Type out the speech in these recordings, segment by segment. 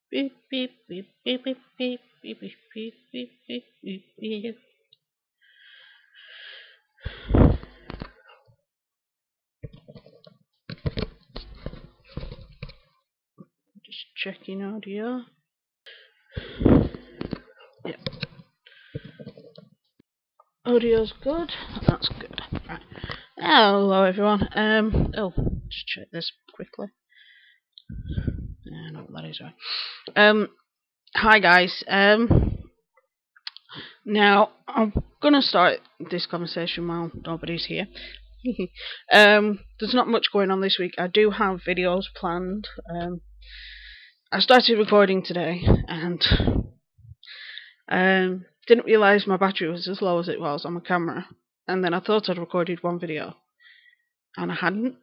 Beep, beep, beep, beep, beep, beep, beep, beep, beep, beep, beep, beep, beep. Just checking audio. Yep. Audio's good. That's good. Right. Hello everyone. Just check this quickly. No, that is right. Hi guys. Now I'm gonna start this conversation while nobody's here. There's not much going on this week. I do have videos planned. I started recording today and didn't realise my battery was as low as it was on my camera, and then I thought I'd recorded one video and I hadn't.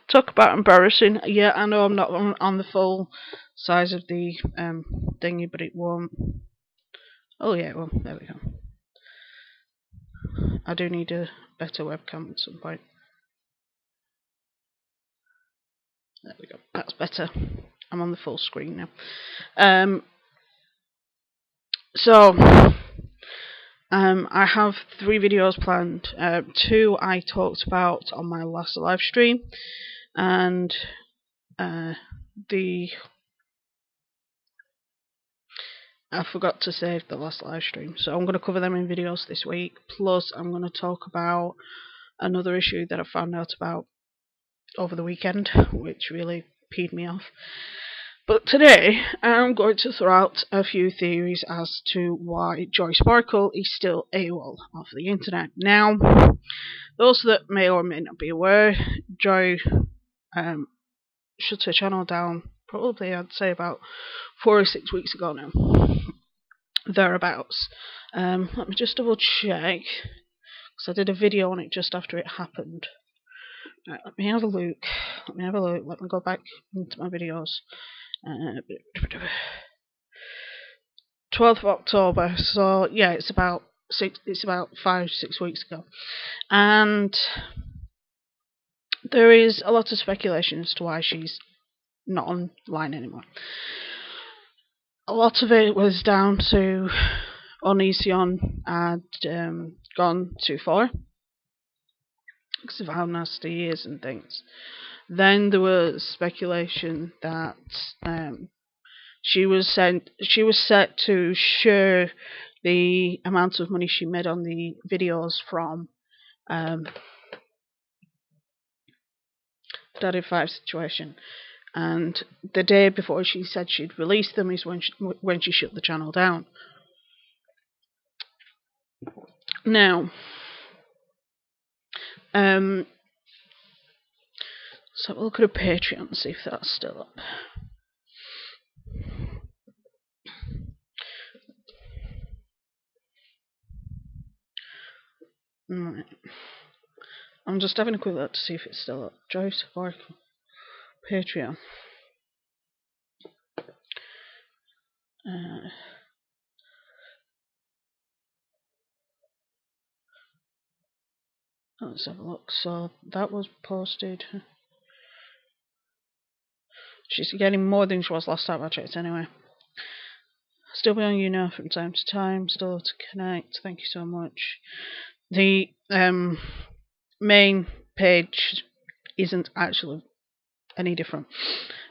Talk about embarrassing. Yeah, I know I'm not on the full size of the thingy, but it won't. Oh yeah, well, there we go. I do need a better webcam at some point. There we go. That's better. I'm on the full screen now. So I have 3 videos planned. 2 I talked about on my last live stream, and I forgot to save the last live stream, so I'm going to cover them in videos this week. Plus, I'm going to talk about another issue that I found out about over the weekend, which really peed me off. But today, I'm going to throw out a few theories as to why Joy Sparkle is still AWOL off the internet. Now, those that may or may not be aware, Joy shut her channel down probably, I'd say, about 4 or 6 weeks ago now. Thereabouts. Let me just double check, because I did a video on it just after it happened. Right, let me have a look. Let me go back into my videos. 12th of October. So yeah, it's about 5-6 weeks ago, and there is a lot of speculation as to why she's not online anymore. A lot of it was down to Onision had gone too far because of how nasty he is and things. Then there was speculation that she was set to share the amount of money she made on the videos from Daddy 5 situation, and the day before she said she'd release them is when she shut the channel down. Now, let's have a look at her Patreon and see if that's still up. Right. I'm just having a quick look to see if it's still up. Joy Sparkle Patreon. Let's have a look. So that was posted. She's getting more than she was last time I checked anyway. Still be on you now from time to time. Still to connect. Thank you so much. The main page isn't actually any different.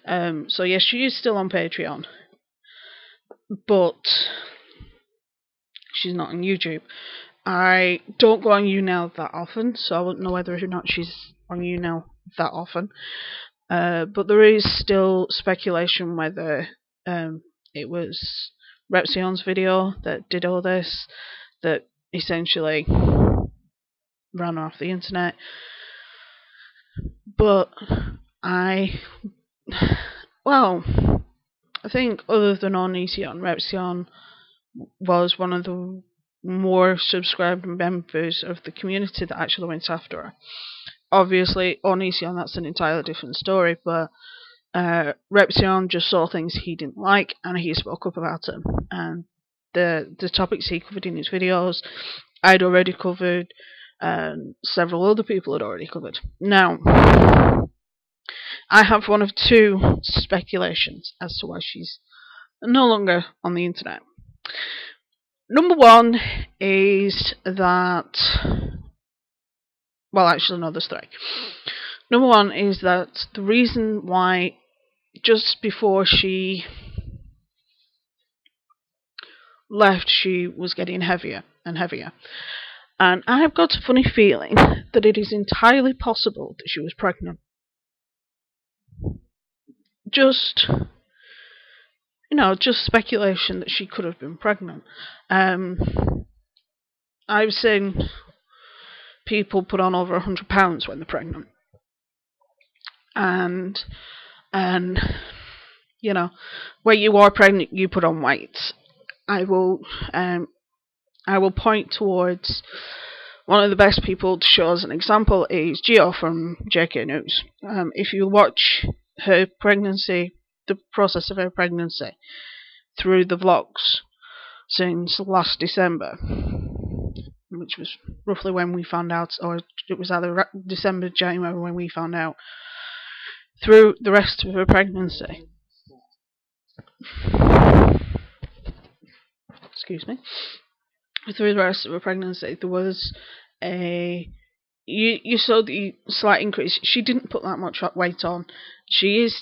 So yes, she is still on Patreon, but she's not on YouTube. I don't go on YouNow that often, so I wouldn't know whether or not she's on YouNow that often. But there is still speculation whether it was Repsion's video that did all this, that essentially ran off the internet. But I think other than Onision, Repsion was one of the more subscribed members of the community that actually went after her. Obviously, Onision, that's an entirely different story, but Repsion just saw things he didn't like and he spoke up about them. And the topics he covered in his videos, I'd already covered, and several other people had already covered. Now, I have one of two speculations as to why she's no longer on the internet. Number one is that, well, actually, no, there's three. Number one is that the reason why just before she left, she was getting heavier and heavier. And I have got a funny feeling that it is entirely possible that she was pregnant. Just, just speculation that she could have been pregnant. I've seen people put on over 100 pounds when they're pregnant. And when you are pregnant, you put on weight. I will point towards one of the best people to show as an example is Gio from JK News. If you watch her pregnancy, the process of her pregnancy, through the vlogs since last December, which was roughly when we found out, or it was either December, January when we found out, through the rest of her pregnancy. Excuse me. Through the rest of her pregnancy, there was you saw the slight increase. She didn't put that much weight on. She is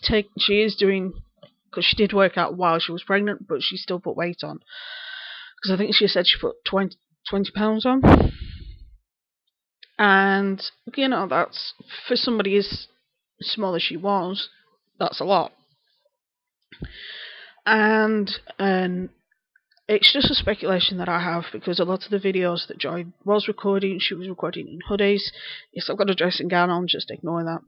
doing, because she did work out while she was pregnant, but she still put weight on. Because I think she said she put 20 pounds on. And, that's, for somebody as small as she was, that's a lot. And it's just a speculation that I have, because a lot of the videos that Joy was recording, she was recording in hoodies. Yes, I've got a dressing gown on, just ignore that.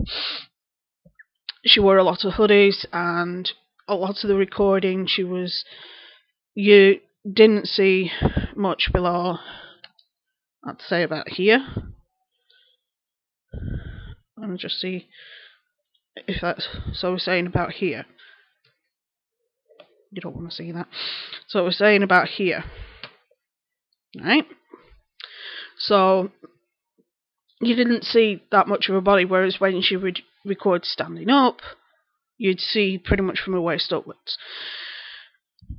She wore a lot of hoodies, and a lot of the recording, you didn't see much below, I'd say about here. Let me just see if that's, so we're saying about here. You don't want to see that. So we're saying about here. Right? So you didn't see that much of her body, whereas when she would record standing up, you'd see pretty much from her waist upwards.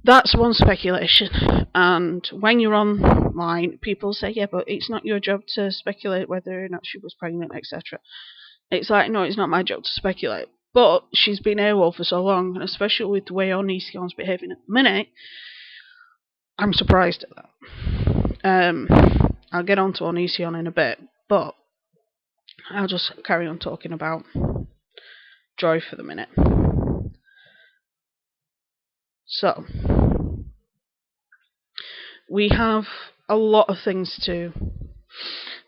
That's one speculation. And when you're online, people say, yeah, but it's not your job to speculate whether or not she was pregnant, etc. It's like, no, it's not my job to speculate. But she's been AWOL for so long, and especially with the way Onision's behaving at the minute, I'm surprised at that. I'll get on to Onision in a bit, but I'll just carry on talking about Joy for the minute. So, we have a lot of things to...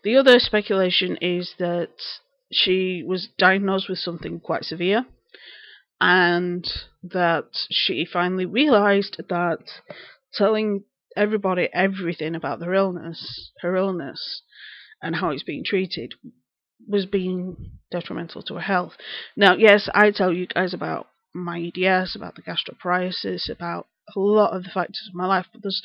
The other speculation is that she was diagnosed with something quite severe, and that she finally realised that telling everybody everything about her illness, and how it's being treated, was being detrimental to her health. Now, yes, I tell you guys about my EDS, about the gastroparesis, about a lot of the factors of my life, but there's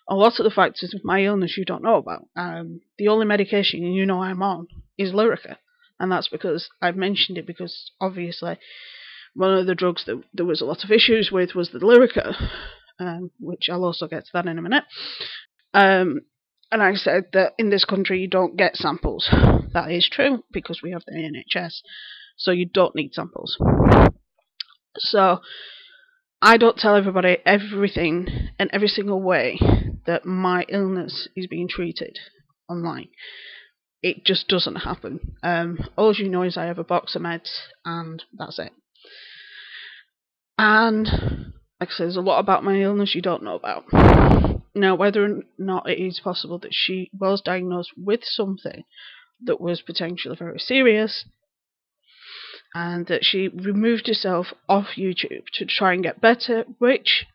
a lot of the factors of my illness you don't know about. The only medication I'm on is Lyrica, and that's because I've mentioned it, because obviously one of the drugs that there was a lot of issues with was the Lyrica, which I'll also get to that in a minute. And I said that in this country you don't get samples. That is true, because we have the NHS, so you don't need samples. So I don't tell everybody everything and every single way that my illness is being treated online. It just doesn't happen. All you know is I have a box of meds, and that's it. And like I said, there's a lot about my illness you don't know about. Now, whether or not it is possible that she was diagnosed with something that was potentially very serious, and that she removed herself off YouTube to try and get better, which,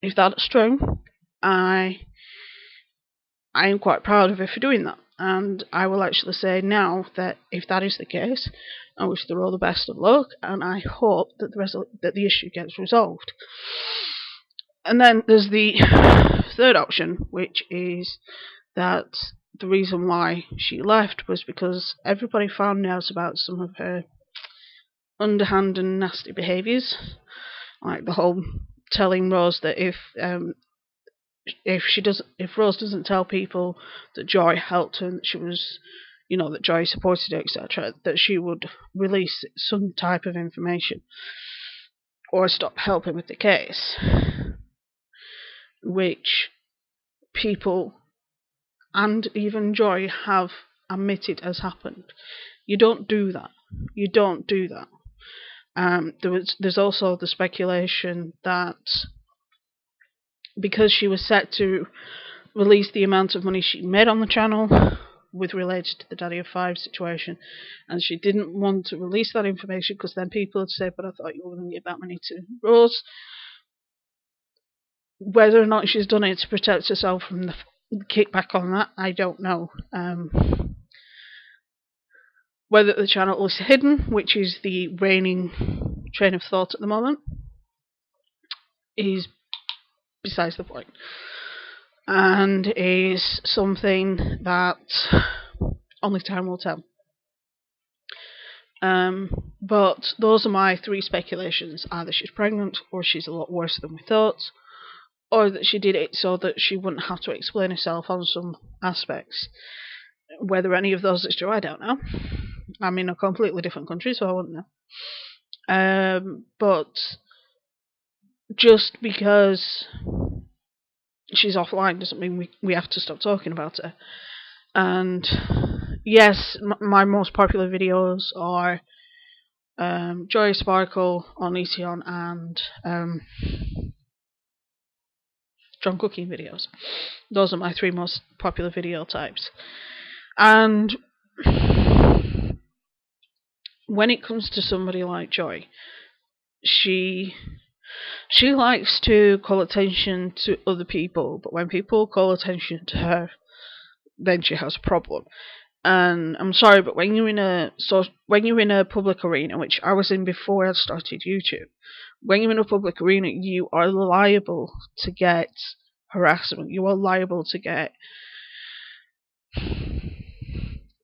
if that's true, I am quite proud of her for doing that. And I will actually say now that if that is the case, I wish her all the best of luck, and I hope that the issue gets resolved. And then there's the third option, which is that the reason why she left was because everybody found out about some of her underhand and nasty behaviours, like the whole telling Rose that if Rose doesn't tell people that Joy helped her and that she was, that Joy supported her, etc., that she would release some type of information or stop helping with the case, which people and even Joy have admitted has happened. You don't do that. You don't do that. There's also the speculation that because she was set to release the amount of money she made on the channel with related to the Daddy of Five situation, and she didn't want to release that information because then people would say, but I thought you were going to give that money to Rose. Whether or not she's done it to protect herself from the kickback on that, I don't know. Whether the channel is hidden, which is the reigning train of thought at the moment, is besides the point, and is something that only time will tell. But those are my three speculations: either she's pregnant, or she's a lot worse than we thought, or that she did it so that she wouldn't have to explain herself on some aspects. Whether any of those is true, I don't know. I'm in a completely different country, so I wouldn't know. But just because she's offline doesn't mean we have to stop talking about her. And yes, my most popular videos are Joy Sparkle, Onision, and John cooking videos. Those are my three most popular video types. And when it comes to somebody like Joy, she likes to call attention to other people, but when people call attention to her, then she has a problem. And I'm sorry, but when you're in a public arena, which I was in before I started YouTube, when you're in a public arena, you are liable to get harassment. You are liable to get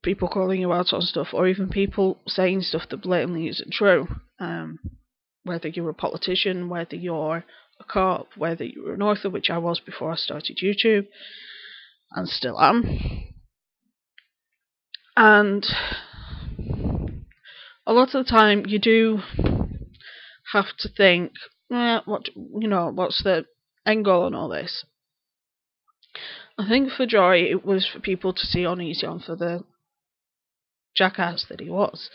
people calling you out on stuff, or even people saying stuff that blatantly isn't true. Whether you're a politician, whether you're a cop, whether you're an author, which I was before I started YouTube, and still am. And a lot of the time you do have to think, what's the end goal on all this? I think for Joy, it was for people to see Onision for the jackass that he was,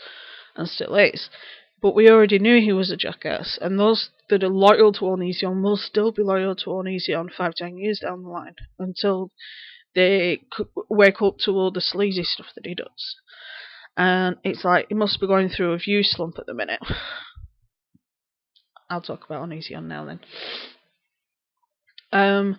and still is. But we already knew he was a jackass, and those that are loyal to Onision will still be loyal to Onision 5-10 years down the line, until they wake up to all the sleazy stuff that he does. And it's like, he must be going through a view slump at the minute. I'll talk about Onision now then.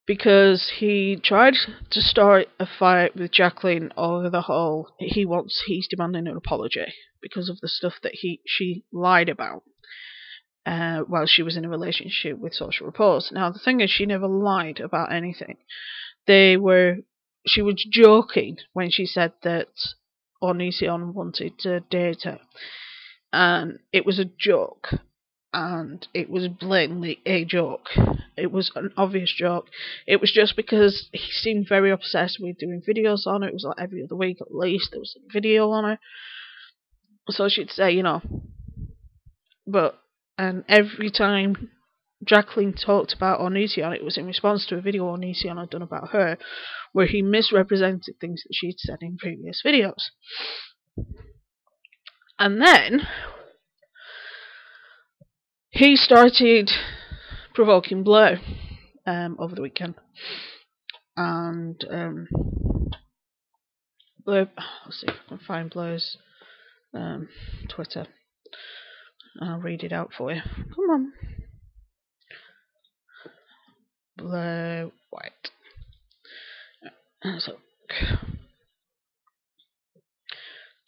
Because he tried to start a fight with Jacqueline over the whole, he's demanding an apology because of the stuff that she lied about while she was in a relationship with Social Repose. Now the thing is, she never lied about anything. She was joking when she said that Onision wanted to date her, and it was a joke. And it was blatantly a joke. It was an obvious joke. It was just because he seemed very obsessed with doing videos on it. It was like every other week at least there was a video on it. So she'd say, and every time Jacqueline talked about Onision, it was in response to a video Onision had done about her, where he misrepresented things that she'd said in previous videos. And then he started provoking Blair over the weekend, and Blair, let's see if I can find Blair's Twitter. I'll read it out for you. Come on, Blair White. So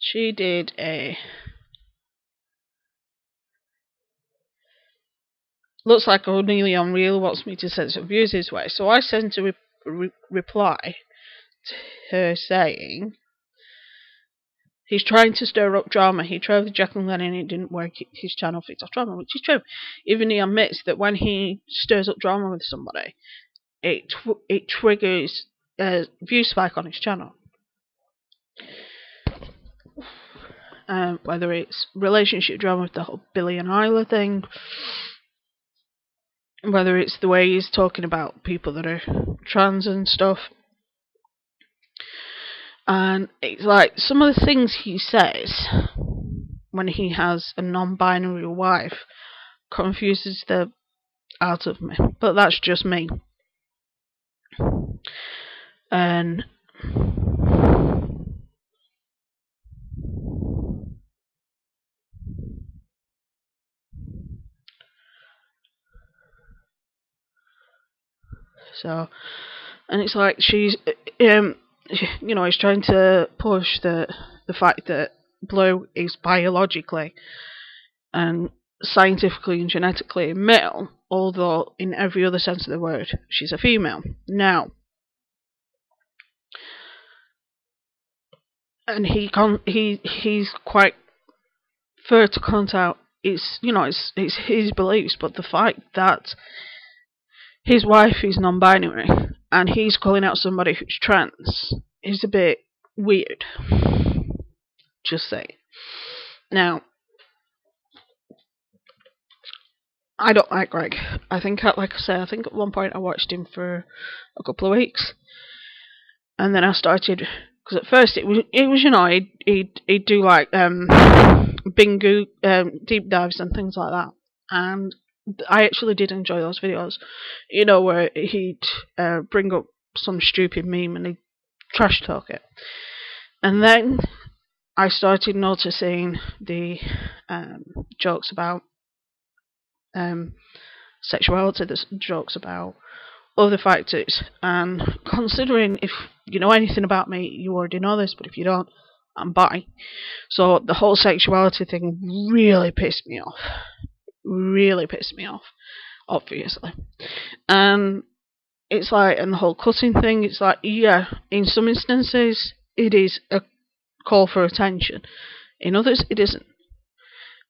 she did a. Looks like Onision really wants me to send some views his way. So I sent a reply to her saying He's trying to stir up drama. He tried with Jack and Lennon, it didn't work. His channel fixed off drama, which is true. Even he admits that when he stirs up drama with somebody, it triggers a view spike on his channel. Whether it's relationship drama with the whole Billy and Isla thing, whether it's the way he's talking about people that are trans and stuff. And it's like some of the things he says when he has a non-binary wife confuses the out of me. But that's just me. And so, and it's like she's, he's trying to push the fact that Blue is biologically and scientifically and genetically male, although in every other sense of the word she's a female. Now, and he's quite fair to point out it's his beliefs, but the fact that his wife is non-binary and he's calling out somebody who's trans is a bit weird. Just say. Now, I don't like Greg. I think at one point I watched him for a couple of weeks, and then I started, because at first it was he'd do like bingo deep dives and things like that, and I actually did enjoy those videos. Where he'd bring up some stupid meme and he'd trash talk it, and then I started noticing the jokes about sexuality, the jokes about other factors, and considering if you know anything about me, you already know this, but if you don't, I'm bi. So the whole sexuality thing really pissed me off. Obviously. And it's like, and the whole cutting thing, it's like, yeah, in some instances it is a call for attention, in others it isn't.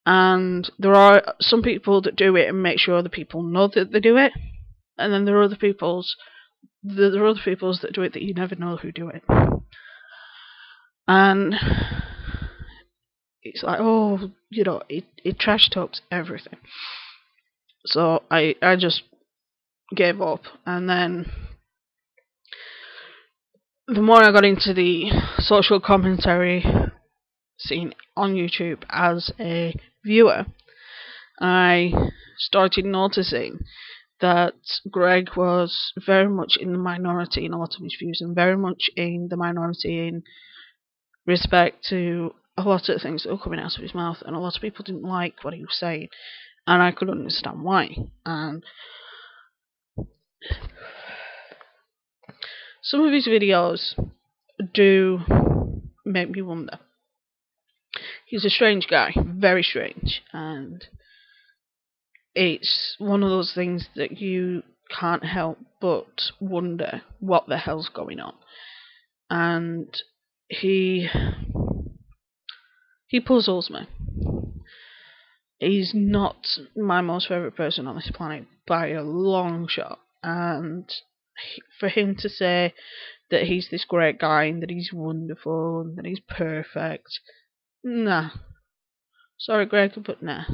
And there are some people that do it and make sure other people know that they do it, and then there are other peoples that do it that you never know who do it. And it's like, oh, it trash talks everything. So I just gave up, and then the more I got into the social commentary scene on YouTube as a viewer, I started noticing that Greg was very much in the minority in a lot of his views, and very much in the minority in respect to a lot of things that were coming out of his mouth, and a lot of people didn't like what he was saying, and I could understand why. And some of his videos do make me wonder. He's a strange guy, very strange, and it's one of those things that you can't help but wonder what the hell's going on. And he puzzles me. He's not my most favourite person on this planet by a long shot, and for him to say that he's this great guy and that he's wonderful and that he's perfect, nah. Sorry, Greg, but nah.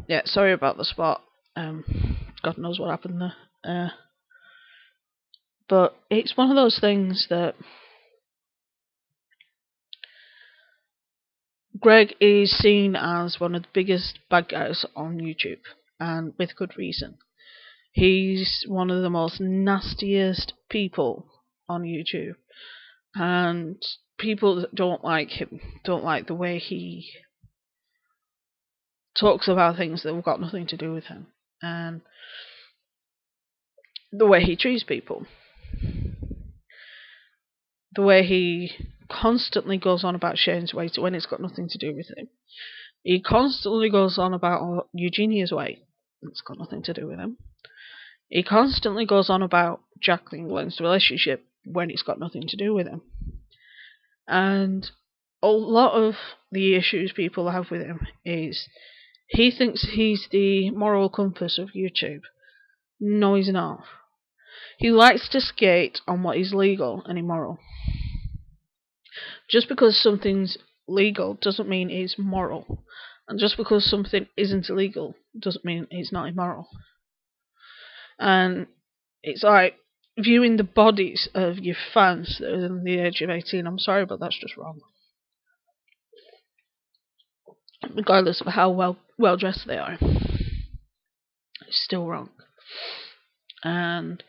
Yeah, sorry about the spot. God knows what happened there. But it's one of those things that Greg is seen as one of the biggest bad guys on YouTube, and with good reason. He's one of the most nastiest people on YouTube, and people that don't like him don't like the way he talks about things that have got nothing to do with him, and the way he treats people, the way he constantly goes on about Shane's weight when it's got nothing to do with him. He constantly goes on about Eugenia's weight. It's got nothing to do with him. He constantly goes on about Jacqueline Glenn's relationship when it's got nothing to do with him. And a lot of the issues people have with him is he thinks he's the moral compass of YouTube. No, he's not. He likes to skate on what is legal and immoral. Just because something's legal doesn't mean it's moral. And just because something isn't illegal doesn't mean it's not immoral. And it's like viewing the bodies of your fans that are under the age of 18. I'm sorry, but that's just wrong. Regardless of how well dressed they are, it's still wrong. And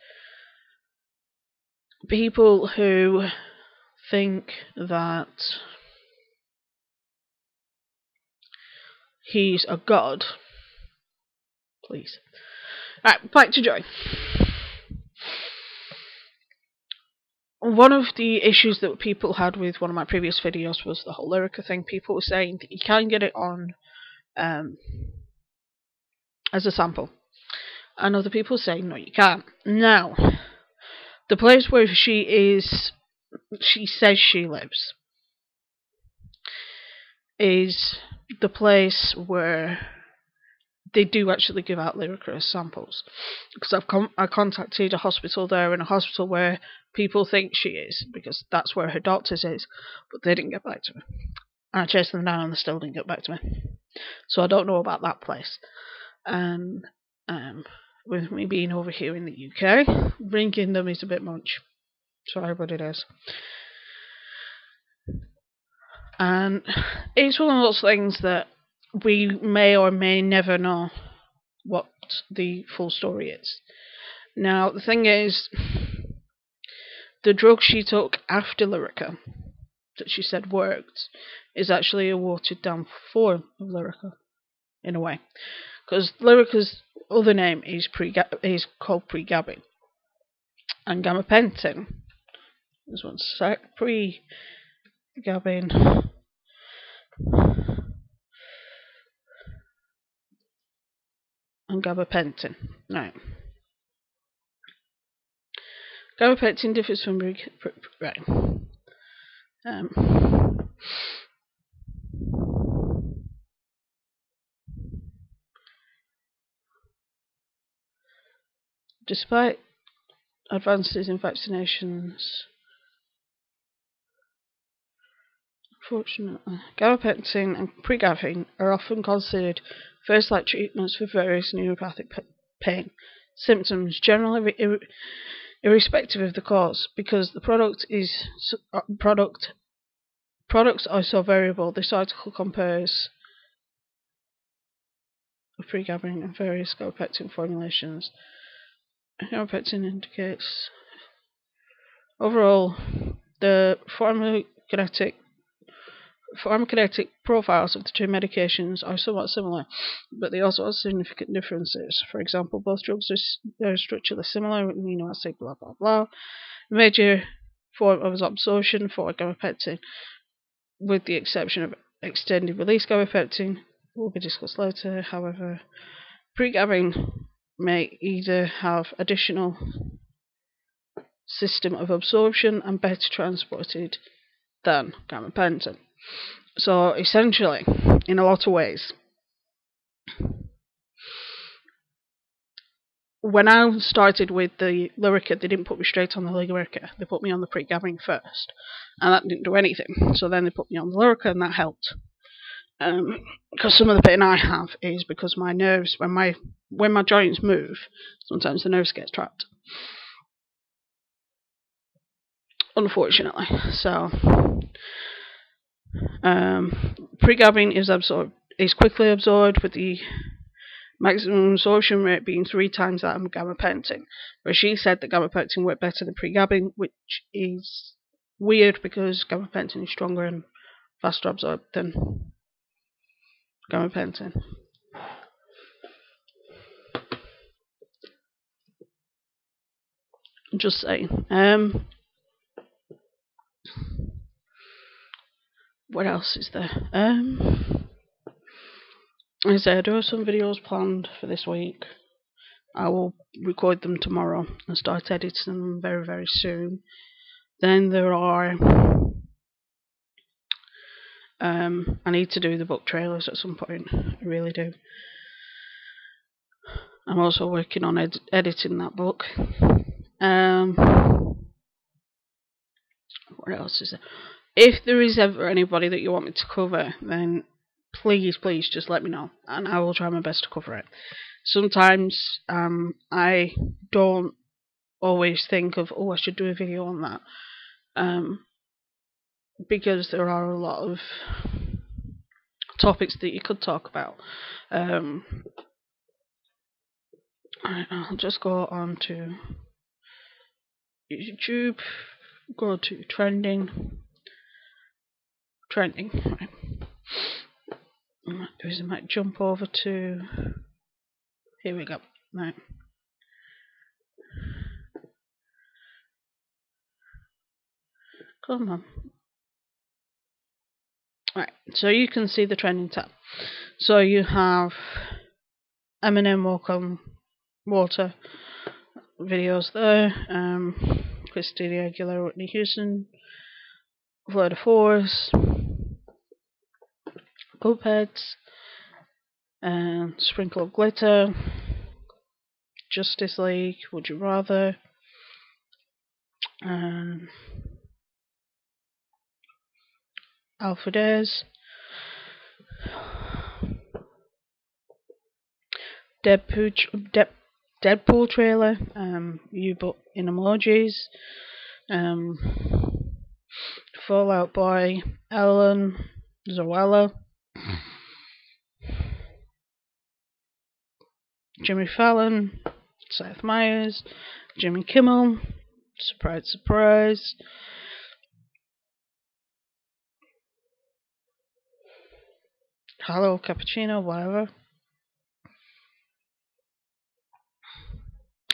people who think that he's a god, please. Right, back to Joy. One of the issues that people had with one of my previous videos was the whole Lyrica thing. People were saying that you can get it on as a sample, and other people were saying no, you can't. Now, the place where she says she lives, is the place where they do actually give out Lyrica as samples. Because I contacted a hospital there, and a hospital where people think she is, because that's where her doctors is, but they didn't get back to me. And I chased them down and they still didn't get back to me. So I don't know about that place. And with me being over here in the UK, bringing them is a bit much. Sorry, but it is. And it's one of those things that we may or may never know what the full story is. Now, the thing is, the drug she took after Lyrica, that she said worked, is actually a watered down form of Lyrica, in a way. Because Lyrica's other name is called pregabalin. And gabapentin, there's one sec, pregabalin. And gabapentin. Right. Gabapentin differs from right. Despite advances in vaccinations, unfortunately, gabapentin and pregabalin are often considered first-line treatments for various neuropathic pain symptoms, generally irrespective of the cause, because the products are so variable. This article compares pregabalin and various gabapentin formulations. Gabapentin indicates overall the pharmacokinetic profiles of the two medications are somewhat similar, but they also have significant differences. For example, both drugs are structurally similar, amino acid, blah blah blah. The major form of absorption for gabapentin, with the exception of extended release gabapentin, will be discussed later. However, pregabalin may either have additional system of absorption and better transported than gabapentin. So essentially, in a lot of ways, when I started with the Lyrica, they didn't put me straight on the Lyrica. They put me on the pregabalin first, and that didn't do anything. So then they put me on the Lyrica, and that helped. Because some of the pain I have is because my nerves, when my joints move, sometimes the nerves get trapped. Unfortunately, so pregabalin is quickly absorbed, with the maximum absorption rate being 3 times that of gabapentin. Where she said that gabapentin worked better than pregabalin, which is weird because gabapentin is stronger and faster absorbed than gabapentin. Just saying. What else is there? As I said, I do have some videos planned for this week. I will record them tomorrow and start editing them very, very soon. Then there are I need to do the book trailers at some point. I really do. I'm also working on editing that book. What else is there? If there is ever anybody that you want me to cover, then please just let me know, and I will try my best to cover it. Sometimes I don't always think of, I should do a video on that, because there are a lot of topics that you could talk about. I'll just go on to YouTube, go to trending. Right. What I might do is I might jump over to, here we go. Right. Come on. Right, so you can see the trending tab. So you have Eminem Walk on Water videos there, Christina Aguilera, Whitney Houston, Florida Force, Copeheads, and Sprinkle of Glitter, Justice League, Would You Rather, Alpha Days, Deadpool trailer, U-Book in emojis, Fallout Boy, Ellen, Zoella, Jimmy Fallon, Seth Meyers, Jimmy Kimmel, surprise, Hello Cappuccino, whatever,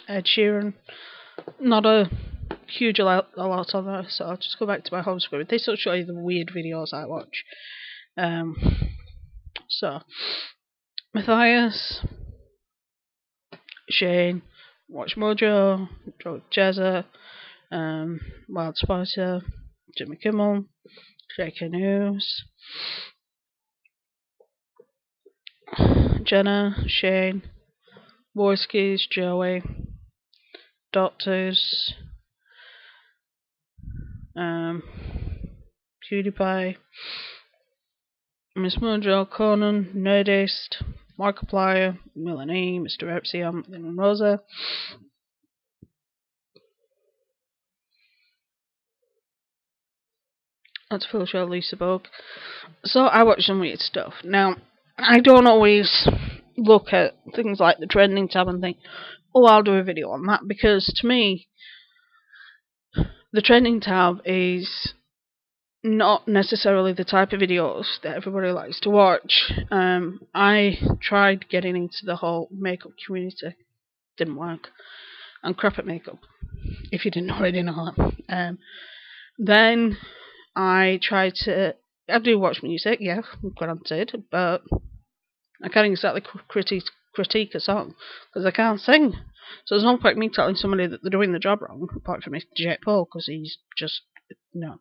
Ed Sheeran. Not a huge a lot on there, so I'll just go back to my home screen. This will show you the weird videos I watch. So Matthias, Shane, Watch Mojo, Joe Jezza, Wild Spicer, Jimmy Kimmel, Shaky News, Jenna, Shane, Warskis, Joey, Doctors, PewDiePie, Miss Mojo, Conan, Nerdist, Markiplier, Melanie, Mr. Epsilon, and Rosa. That's Phil Show, Lisa Book. So I watch some weird stuff. Now, I don't always look at things like the trending tab and think, I'll do a video on that, because to me, the trending tab is not necessarily the type of videos that everybody likes to watch. I tried getting into the whole makeup community, didn't work. I'm crap at makeup, if you didn't already know that. Then I tried to, I do watch music, yeah, granted, but I can't exactly critique a song, because I can't sing. So there's no point me telling somebody that they're doing the job wrong, apart from Jake Paul, because he's just, no.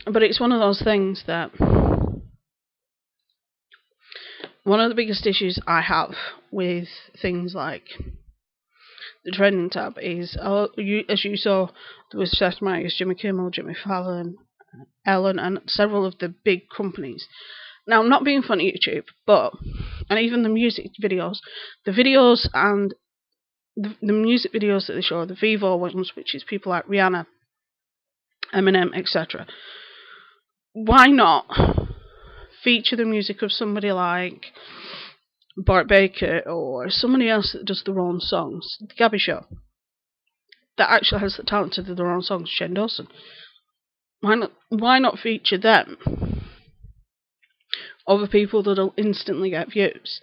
But it's one of those things that, one of the biggest issues I have with things like the trending tab is, as you saw, there was Seth Meyers, Jimmy Kimmel, Jimmy Fallon, Ellen, and several of the big companies. Now, I'm not being funny, YouTube, but, and even the music videos, and the music videos that they show, the Vivo ones, which is people like Rihanna, Eminem, etc. Why not feature the music of somebody like Bart Baker or somebody else that does their own songs? The Gabby Show, that actually has the talent to do their own songs, Shane Dawson. Why not feature them over people that'll instantly get views?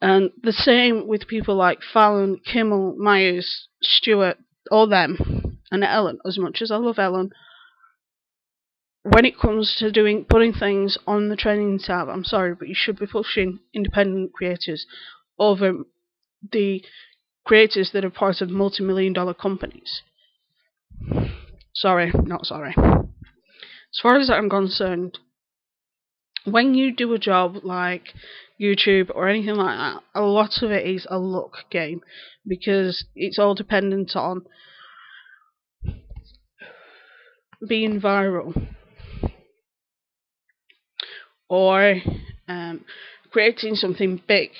And the same with people like Fallon, Kimmel, Myers, Stewart, all them, and Ellen. As much as I love Ellen, when it comes to putting things on the trending tab, I'm sorry, but you should be pushing independent creators over the creators that are part of multi-million-dollar companies. Sorry, not sorry. As far as I'm concerned, when you do a job like YouTube or anything like that, a lot of it is a luck game, because it's all dependent on being viral or creating something big.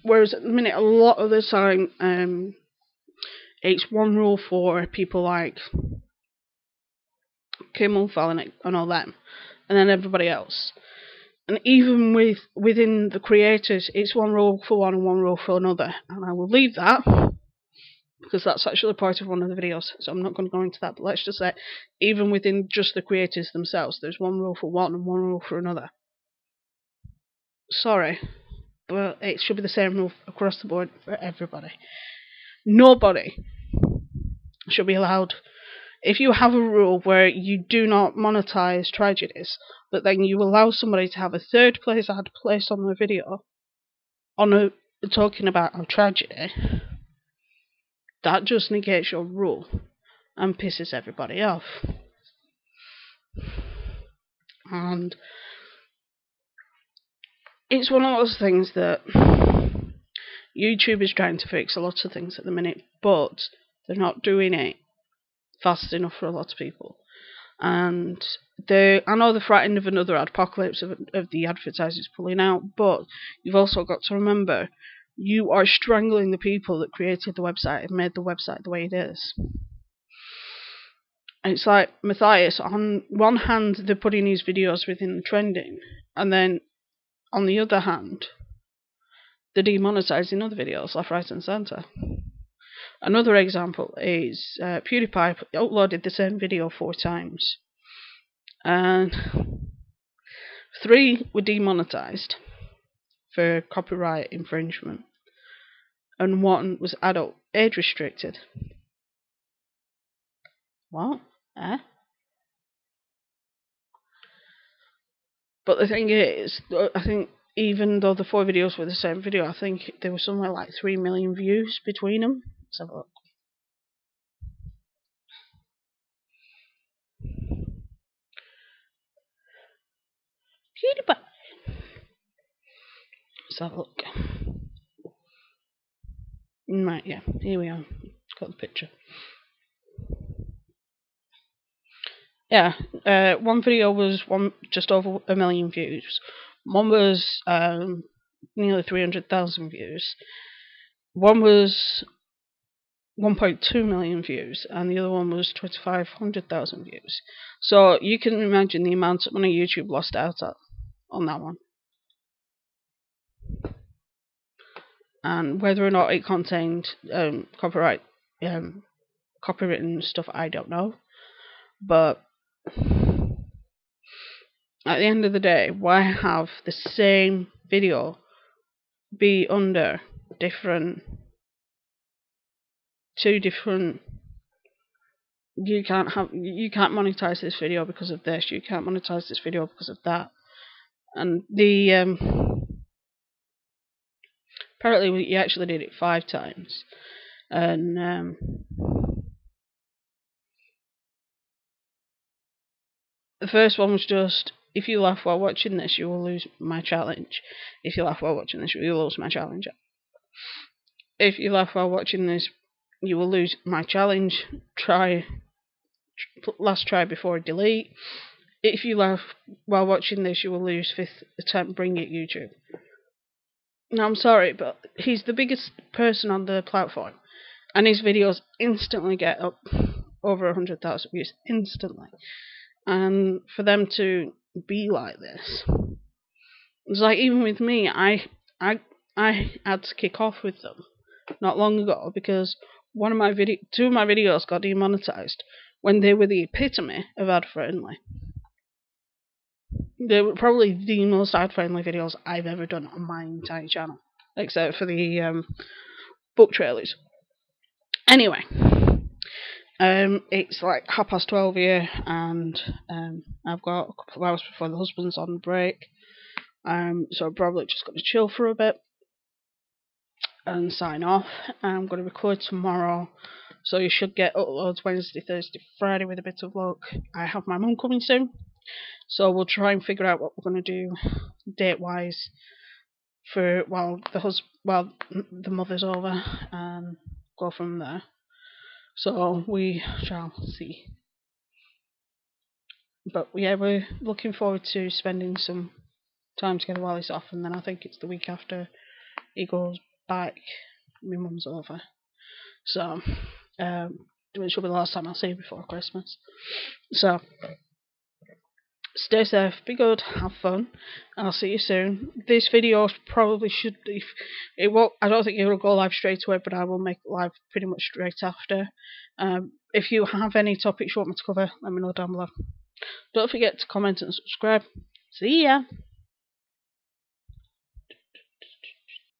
Whereas at the minute, a lot of the time, it's one rule for people like Kimmel, Fallon, and all them, and then everybody else. And even within the creators, it's one rule for one and one rule for another. And I will leave that, because that's actually part of one of the videos, so I'm not going to go into that. But let's just say, even within just the creators themselves, there's one rule for one and one rule for another. Sorry, but it should be the same rule across the board for everybody. Nobody should be allowed. If you have a rule where you do not monetize tragedies, but then you allow somebody to have a third place ad placed on their video talking about a tragedy, that just negates your rule and pisses everybody off. And it's one of those things that YouTube is trying to fix a lot of things at the minute, but they're not doing it fast enough for a lot of people. And I know they're frightened of another apocalypse of the advertisers pulling out, but you've also got to remember, you are strangling the people that created the website and made the website the way it is. It's like Matthias, on one hand they're putting his videos within the trending, and then on the other hand they're demonetizing other videos left, right and centre. Another example is PewDiePie uploaded the same video 4 times, and 3 were demonetized for copyright infringement, and 1 was adult age restricted. What? Eh? But the thing is, I think even though the 4 videos were the same video, I think there was somewhere like 3 million views between them. Let's have a look. PewDiePie. Let's have a look. Right, yeah, here we are. Got the picture. Yeah, one video was just over 1 million views. One was nearly 300,000 views. One was 1.2 million views, and the other one was 2,500,000 views. So you can imagine the amount of money YouTube lost out on that one. And whether or not it contained copywritten stuff, I don't know. But at the end of the day, why have the same video be under two different? You can't monetize this video because of this. You can't monetize this video because of that. And the apparently he actually did it 5 times, and the first one was just, if you laugh while watching this, you will lose my challenge. If you laugh while watching this, you will lose my challenge. If you laugh while watching this, you will lose my challenge. Last try before delete. If you laugh while watching this, you will lose 5th attempt. Bring it, YouTube. Now, I'm sorry, but he's the biggest person on the platform, and his videos instantly get up over 100,000 views instantly. And for them to be like this, it's like, even with me, I had to kick off with them not long ago because two of my videos got demonetized when they were the epitome of ad-friendly. They were probably the most ad-friendly videos I've ever done on my entire channel, except for the book trailers. Anyway, it's like 12:30 here, and I've got a couple of hours before the husband's on break, so I'm probably just going to chill for a bit and sign off. I'm going to record tomorrow, So you should get uploads Wednesday, Thursday, Friday with a bit of luck. I have my mum coming soon, so we'll try and figure out what we're going to do date-wise for while the mother's over, and go from there. So we shall see. But yeah, we're looking forward to spending some time together while he's off, and then I think it's the week after he goes back, my mum's over. So, which will be the last time I'll see you before Christmas. So, stay safe, be good, have fun. I'll see you soon. This video probably should, if it won't, I don't think it will go live straight away, but I will make it live pretty much straight after. If you have any topics you want me to cover, let me know down below. Don't forget to comment and subscribe. See ya!